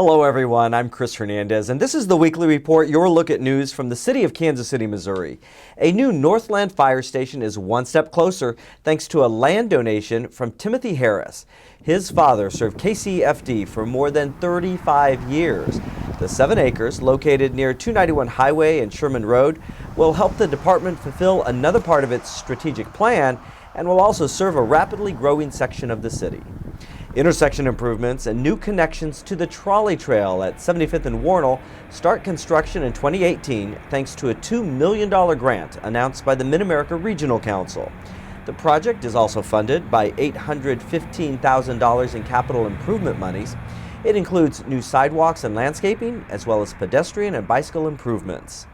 Hello everyone, I'm Chris Hernandez, and this is the Weekly Report, your look at news from the city of Kansas City, Missouri. A new Northland fire station is one step closer thanks to a land donation from Timothy Harris. His father served KCFD for more than 35 years. The 7 acres, located near 291 Highway and Sherman Road, will help the department fulfill another part of its strategic plan and will also serve a rapidly growing section of the city. Intersection improvements and new connections to the trolley trail at 75th and Warnell start construction in 2018 thanks to a $2 million grant announced by the Mid-America Regional Council. The project is also funded by $815,000 in capital improvement monies. It includes new sidewalks and landscaping, as well as pedestrian and bicycle improvements.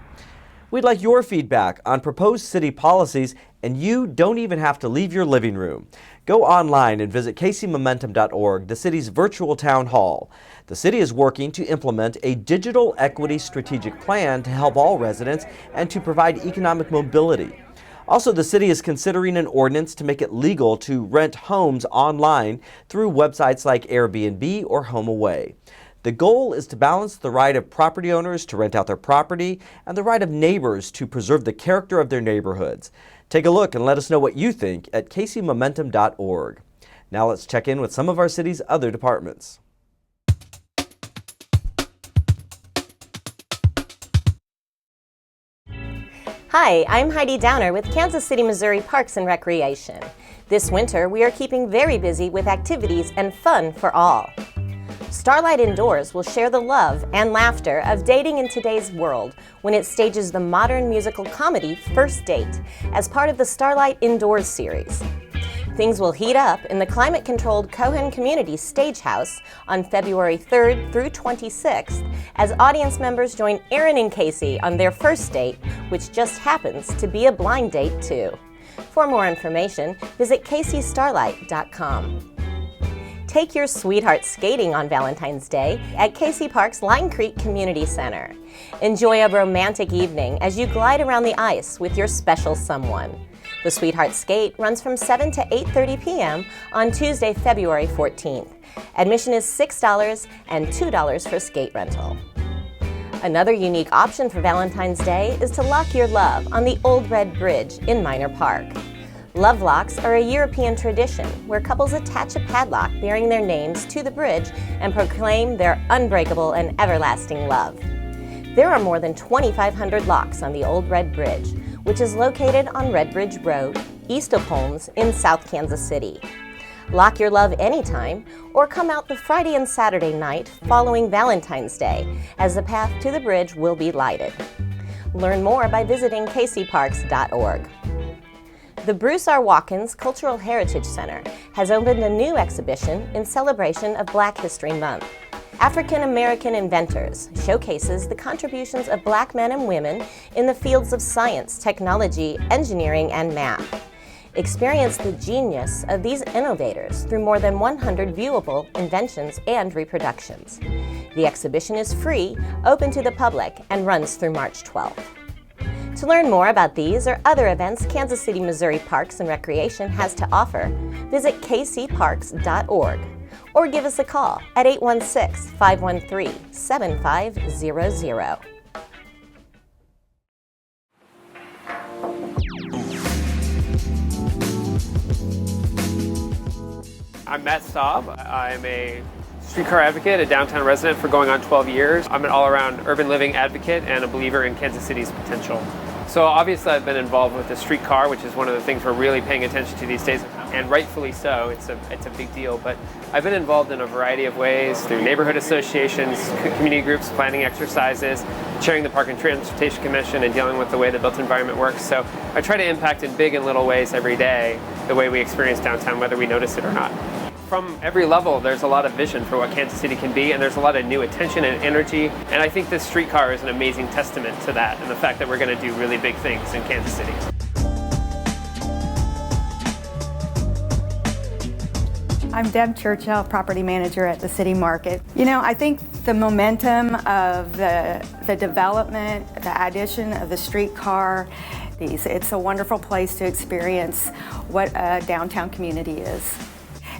We'd like your feedback on proposed city policies, and you don't even have to leave your living room. Go online and visit kcmomentum.org, the city's virtual town hall. The city is working to implement a digital equity strategic plan to help all residents and to provide economic mobility. Also, the city is considering an ordinance to make it legal to rent homes online through websites like Airbnb or HomeAway. The goal is to balance the right of property owners to rent out their property and the right of neighbors to preserve the character of their neighborhoods. Take a look and let us know what you think at kcmomentum.org. Now let's check in with some of our city's other departments. Hi, I'm Heidi Downer with Kansas City, Missouri Parks and Recreation. This winter, we are keeping very busy with activities and fun for all. Starlight Indoors will share the love and laughter of dating in today's world when it stages the modern musical comedy First Date as part of the Starlight Indoors series. Things will heat up in the climate-controlled Cohen Community Stagehouse on February 3rd through 26th as audience members join Aaron and Casey on their first date, which just happens to be a blind date too. For more information, visit kcstarlight.com. Take your sweetheart skating on Valentine's Day at Casey Park's Line Creek Community Center. Enjoy a romantic evening as you glide around the ice with your special someone. The Sweetheart Skate runs from 7 to 8:30 p.m. on Tuesday, February 14th. Admission is $6 and $2 for skate rental. Another unique option for Valentine's Day is to lock your love on the Old Red Bridge in Minor Park. Love locks are a European tradition where couples attach a padlock bearing their names to the bridge and proclaim their unbreakable and everlasting love. There are more than 2,500 locks on the Old Red Bridge, which is located on Red Bridge Road, east of Holmes in South Kansas City. Lock your love anytime or come out the Friday and Saturday night following Valentine's Day, as the path to the bridge will be lighted. Learn more by visiting kcparks.org. The Bruce R. Watkins Cultural Heritage Center has opened a new exhibition in celebration of Black History Month. African American Inventors showcases the contributions of Black men and women in the fields of science, technology, engineering, and math. Experience the genius of these innovators through more than 100 viewable inventions and reproductions. The exhibition is free, open to the public, and runs through March 12th. To learn more about these or other events Kansas City, Missouri Parks and Recreation has to offer, visit kcparks.org or give us a call at 816-513-7500. I'm Matt Staub. I'm a streetcar advocate, a downtown resident for going on 12 years. I'm an all-around urban living advocate and a believer in Kansas City's potential. So obviously I've been involved with the streetcar, which is one of the things we're really paying attention to these days, and rightfully so. It's a big deal, but I've been involved in a variety of ways through neighborhood associations, community groups, planning exercises, chairing the Park and Transportation Commission, and dealing with the way the built environment works. So I try to impact in big and little ways every day the way we experience downtown, whether we notice it or not. From every level, there's a lot of vision for what Kansas City can be, and there's a lot of new attention and energy, and I think this streetcar is an amazing testament to that and the fact that we're going to do really big things in Kansas City. I'm Deb Churchill, property manager at the City Market. You know, I think the momentum of the development, the addition of the streetcar, it's a wonderful place to experience what a downtown community is.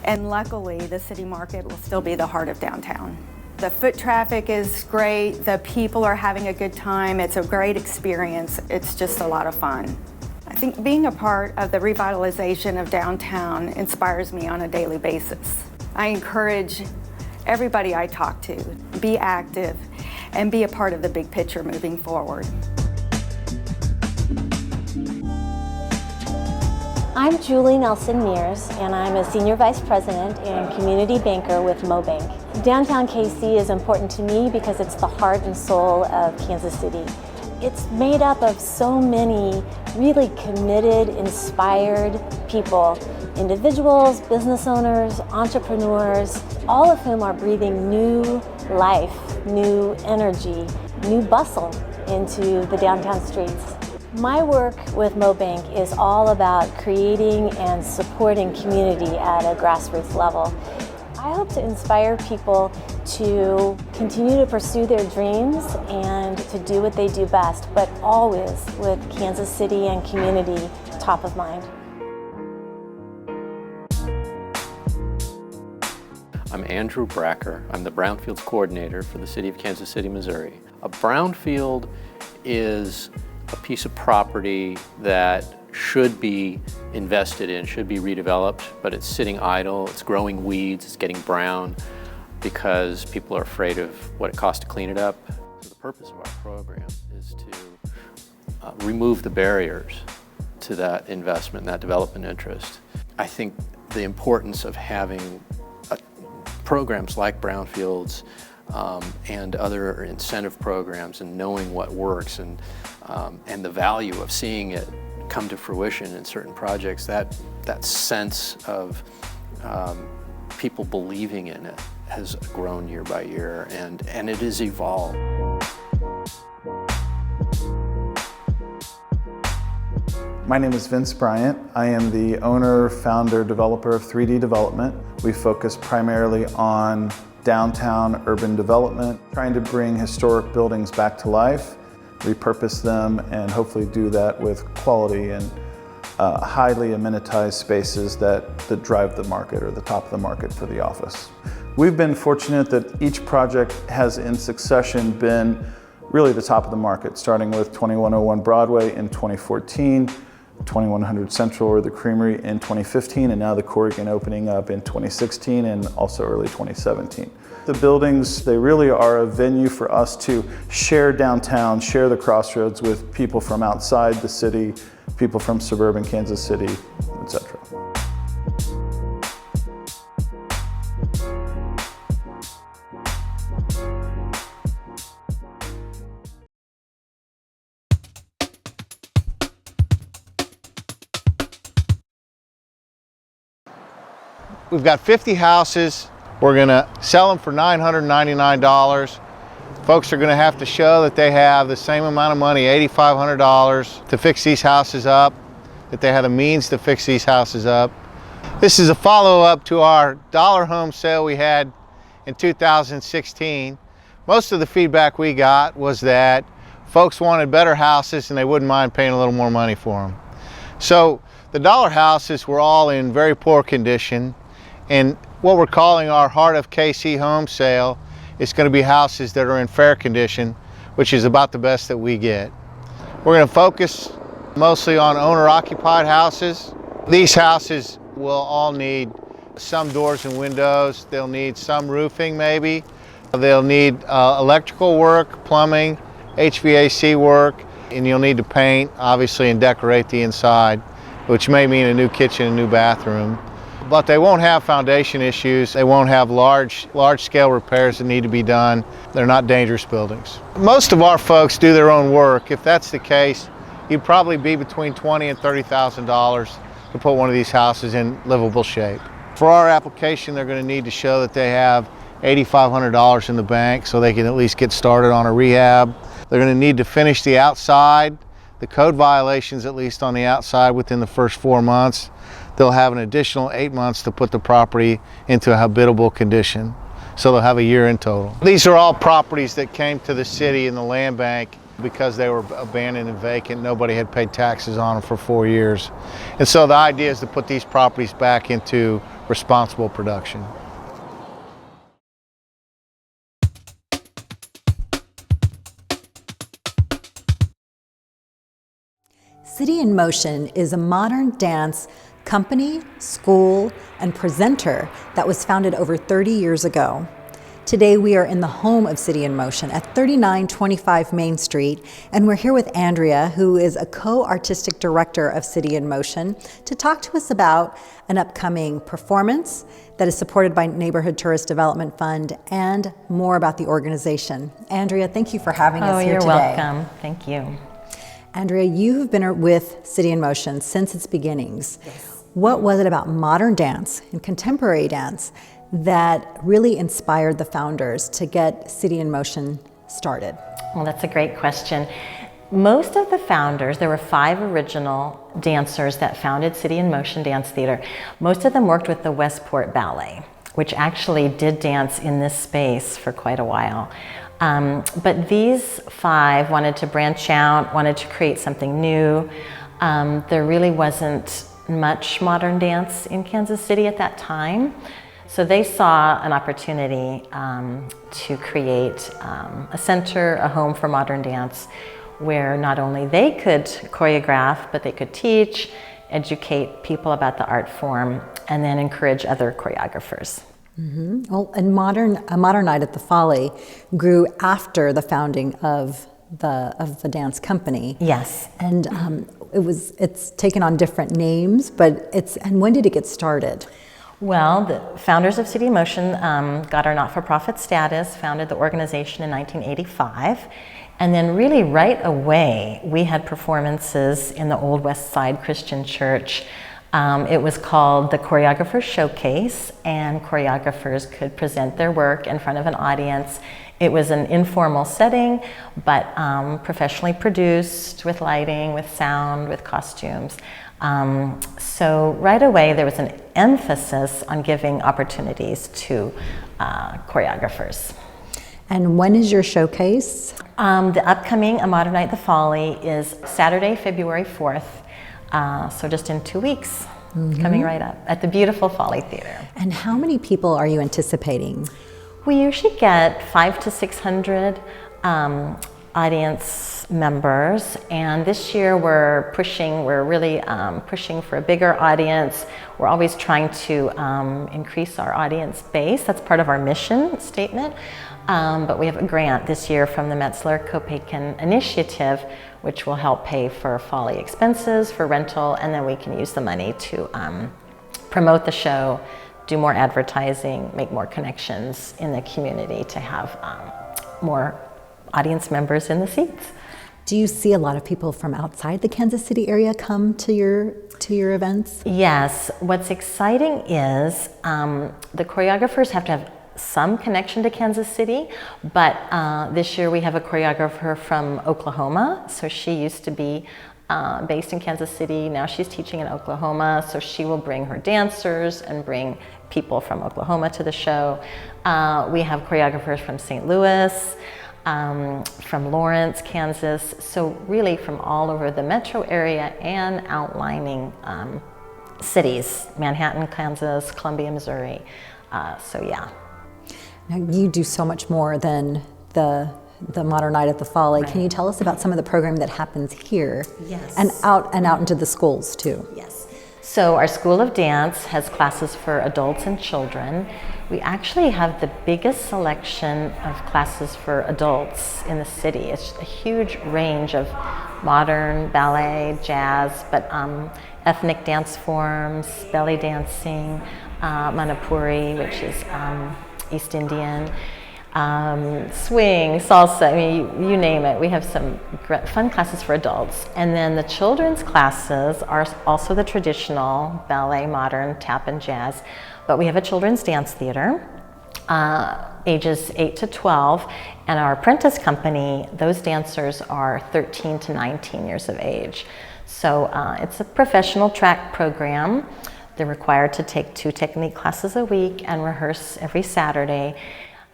And luckily, the City Market will still be the heart of downtown. The foot traffic is great, the people are having a good time, it's a great experience, it's just a lot of fun. I think being a part of the revitalization of downtown inspires me on a daily basis. I encourage everybody I talk to, be active and be a part of the big picture moving forward. I'm Julie Nelson-Mears, and I'm a Senior Vice President and Community Banker with MoBank. Downtown KC is important to me because it's the heart and soul of Kansas City. It's made up of so many really committed, inspired people, individuals, business owners, entrepreneurs, all of whom are breathing new life, new energy, new bustle into the downtown streets. My work with MoBank is all about creating and supporting community at a grassroots level. I hope to inspire people to continue to pursue their dreams and to do what they do best, but always with Kansas City and community top of mind. I'm Andrew Bracker. I'm the Brownfields Coordinator for the City of Kansas City, Missouri. A brownfield is a piece of property that should be invested in, should be redeveloped, but it's sitting idle, it's growing weeds, it's getting brown because people are afraid of what it costs to clean it up. So the purpose of our program is to remove the barriers to that investment, that development interest. I think the importance of having programs like brownfields and other incentive programs and knowing what works and the value of seeing it come to fruition in certain projects, that sense of people believing in it has grown year by year, and it has evolved. My name is Vince Bryant. I am the owner, founder, developer of 3D Development. We focus primarily on downtown urban development, trying to bring historic buildings back to life, repurpose them, and hopefully do that with quality and highly amenitized spaces that drive the market or the top of the market for the office. We've been fortunate that each project has in succession been really the top of the market, starting with 2101 Broadway in 2014, 2100 Central or the Creamery in 2015, and now the Corrigan opening up in 2016 and also early 2017. The buildings, they really are a venue for us to share downtown, share the crossroads with people from outside the city, people from suburban Kansas City, etc. We've got 50 houses. We're going to sell them for $999. Folks are going to have to show that they have the same amount of money, $8,500, to fix these houses up, that they have the means to fix these houses up. This is a follow-up to our dollar home sale we had in 2016. Most of the feedback we got was that folks wanted better houses and they wouldn't mind paying a little more money for them. So the dollar houses were all in very poor condition, and what we're calling our Heart of KC home sale is going to be houses that are in fair condition, which is about the best that we get. We're going to focus mostly on owner-occupied houses. These houses will all need some doors and windows. They'll need some roofing maybe. They'll need electrical work, plumbing, HVAC work, and you'll need to paint, obviously, and decorate the inside, which may mean a new kitchen, a new bathroom. But they won't have foundation issues. They won't have large-scale repairs that need to be done. They're not dangerous buildings. Most of our folks do their own work. If that's the case, you'd probably be between $20,000 and $30,000 to put one of these houses in livable shape. For our application, they're going to need to show that they have $8,500 in the bank so they can at least get started on a rehab. They're going to need to finish the outside, the code violations at least on the outside within the first 4 months. They'll have an additional 8 months to put the property into a habitable condition. So they'll have a year in total. These are all properties that came to the city in the land bank because they were abandoned and vacant. Nobody had paid taxes on them for 4 years. And so the idea is to put these properties back into responsible production. City in Motion is a modern dance company, school, and presenter that was founded over 30 years ago. Today we are in the home of City in Motion at 3925 Main Street, and we're here with Andrea, who is a co-artistic director of City in Motion, to talk to us about an upcoming performance that is supported by Neighborhood Tourist Development Fund and more about the organization. Andrea, thank you for having us here today. Oh, you're welcome. Thank you. Andrea, you have been with City in Motion since its beginnings. Yes. What was it about modern dance and contemporary dance that really inspired the founders to get City in Motion started? Well, that's a great question. Most of the founders, there were 5 original dancers that founded City in Motion Dance Theater. Most of them worked with the Westport Ballet, which actually did dance in this space for quite a while. But these 5 wanted to branch out, wanted to create something new. There really wasn't much modern dance in Kansas City at that time. So they saw an opportunity to create a center, a home for modern dance, where not only they could choreograph, but they could teach, educate people about the art form, and then encourage other choreographers. Mm-hmm. Well, and A Modern Night at the Folly grew after the founding of the dance company. Yes. And it's taken on different names, and when did it get started? Well, the founders of City in Motion got our not-for-profit status, founded the organization in 1985, and then really right away we had performances in the Old West Side Christian Church. It was called the Choreographer Showcase, and choreographers could present their work in front of an audience. It was an informal setting, but professionally produced, with lighting, with sound, with costumes. So right away there was an emphasis on giving opportunities to choreographers. And when is your showcase? The upcoming A Modern Night at the Folly is Saturday, February 4th. So just in 2 weeks, coming right up at the beautiful Folly Theater. And how many people are you anticipating? We usually get 500 to 600 audience members, and this year we're really pushing for a bigger audience. We're always trying to increase our audience base. That's part of our mission statement. But we have a grant this year from the Metzler-Kopeikin Initiative, which will help pay for Folly expenses, for rental, and then we can use the money to promote the show, do more advertising, make more connections in the community to have more audience members in the seats. Do you see a lot of people from outside the Kansas City area come to your events? Yes. What's exciting is the choreographers have to have some connection to Kansas City, but this year we have a choreographer from Oklahoma. So she used to be based in Kansas City. Now she's teaching in Oklahoma, so she will bring her dancers and bring people from Oklahoma to the show. We have choreographers from St. Louis, from Lawrence, Kansas, so really from all over the metro area and outlining cities, Manhattan, Kansas, Columbia, Missouri. So yeah. Now you do so much more than the Modern Night at the Folly. Right. Can you tell us about some of the programming that happens here? Yes. And out into the schools too? Yes. So our School of Dance has classes for adults and children. We actually have the biggest selection of classes for adults in the city. It's a huge range of modern, ballet, jazz, but ethnic dance forms, belly dancing, Manipuri, which is East Indian, swing, salsa, I mean, you name it. We have some fun classes for adults. And then the children's classes are also the traditional ballet, modern, tap, and jazz. But we have a children's dance theater, ages 8 to 12. And our apprentice company, those dancers are 13 to 19 years of age. So it's a professional track program. They're required to take 2 technique classes a week and rehearse every Saturday.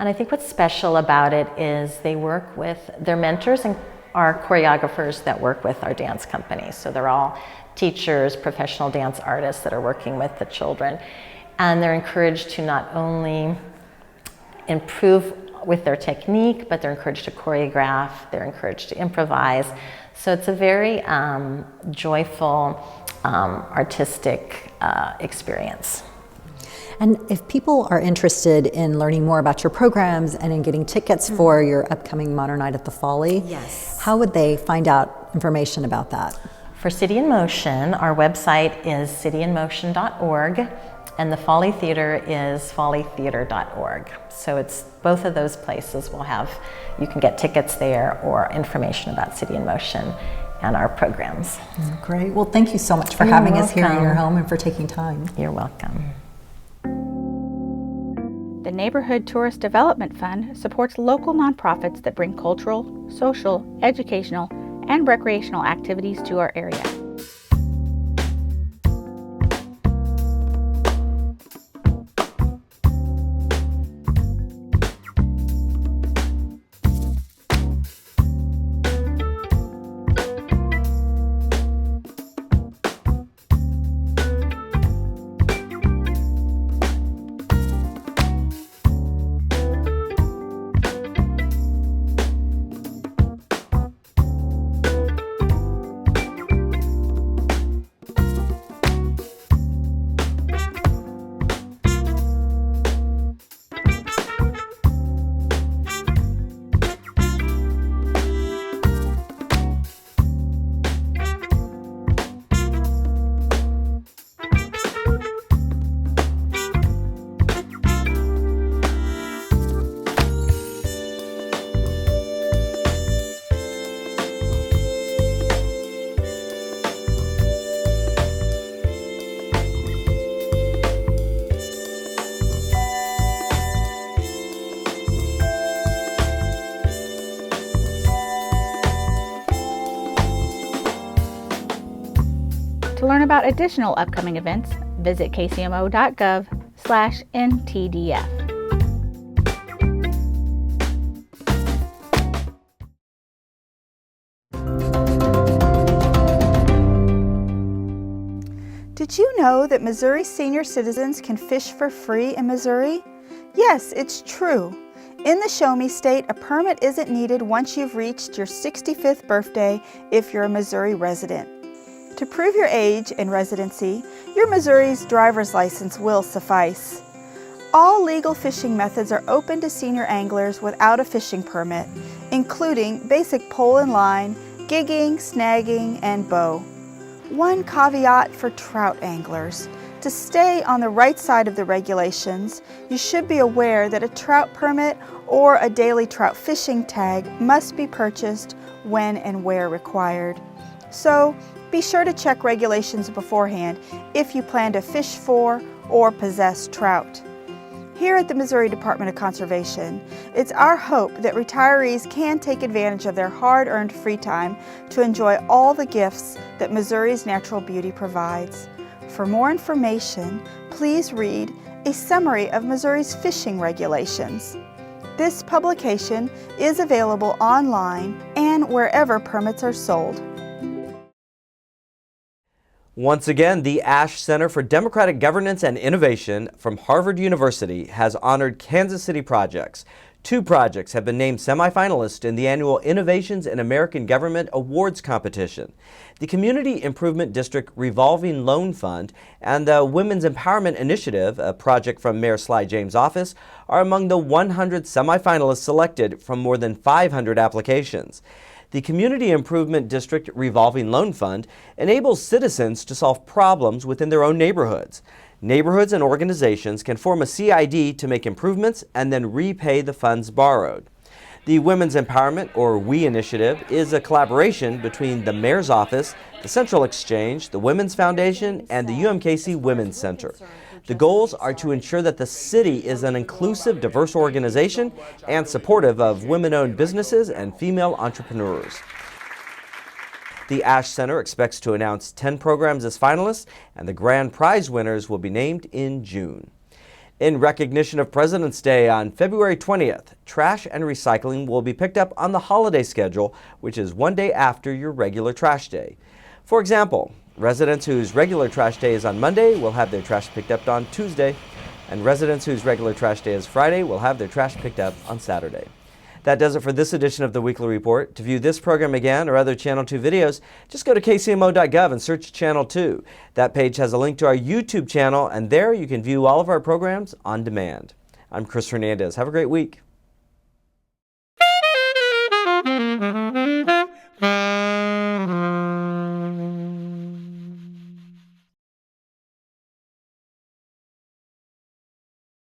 And I think what's special about it is they work with their mentors and our choreographers that work with our dance company. So they're all teachers, professional dance artists that are working with the children. And they're encouraged to not only improve with their technique, but they're encouraged to choreograph, they're encouraged to improvise. So it's a very joyful, artistic experience. And if people are interested in learning more about your programs and in getting tickets for your upcoming Modern Night at the Folly, Yes. how would they find out information about that? For City in Motion, our website is cityinmotion.org, and the Folly Theater is follytheater.org. So it's both of those places you can get tickets there or information about City in Motion and our programs. Great. Well, thank you so much for having us here in your home and for taking time. You're welcome. The Neighborhood Tourist Development Fund supports local nonprofits that bring cultural, social, educational, and recreational activities to our area. To learn about additional upcoming events, visit kcmo.gov/ntdf. Did you know that Missouri senior citizens can fish for free in Missouri? Yes, it's true. In the Show Me State, a permit isn't needed once you've reached your 65th birthday if you're a Missouri resident. To prove your age and residency, your Missouri's driver's license will suffice. All legal fishing methods are open to senior anglers without a fishing permit, including basic pole and line, gigging, snagging, and bow. One caveat for trout anglers. To stay on the right side of the regulations, you should be aware that a trout permit or a daily trout fishing tag must be purchased when and where required. So, be sure to check regulations beforehand if you plan to fish for or possess trout. Here at the Missouri Department of Conservation, it's our hope that retirees can take advantage of their hard-earned free time to enjoy all the gifts that Missouri's natural beauty provides. For more information, please read a summary of Missouri's fishing regulations. This publication is available online and wherever permits are sold. Once again, the Ash Center for Democratic Governance and Innovation from Harvard University has honored Kansas City projects. 2 projects have been named semifinalists in the annual Innovations in American Government Awards competition. The Community Improvement District Revolving Loan Fund and the Women's Empowerment Initiative, a project from Mayor Sly James' office, are among the 100 semifinalists selected from more than 500 applications. The Community Improvement District Revolving Loan Fund enables citizens to solve problems within their own neighborhoods. Neighborhoods and organizations can form a CID to make improvements and then repay the funds borrowed. The Women's Empowerment, or WE Initiative, is a collaboration between the Mayor's Office, the Central Exchange, the Women's Foundation, and the UMKC Women's Center. The goals are to ensure that the city is an inclusive, diverse organization and supportive of women-owned businesses and female entrepreneurs. The Ash Center expects to announce 10 programs as finalists, and the grand prize winners will be named in June. In recognition of President's Day on February 20th, trash and recycling will be picked up on the holiday schedule, which is one day after your regular trash day. For example, residents whose regular trash day is on Monday will have their trash picked up on Tuesday, and residents whose regular trash day is Friday will have their trash picked up on Saturday. That does it for this edition of the Weekly Report. To view this program again or other Channel 2 videos, just go to kcmo.gov and search Channel 2. That page has a link to our YouTube channel, and there you can view all of our programs on demand. I'm Chris Hernandez. Have a great week.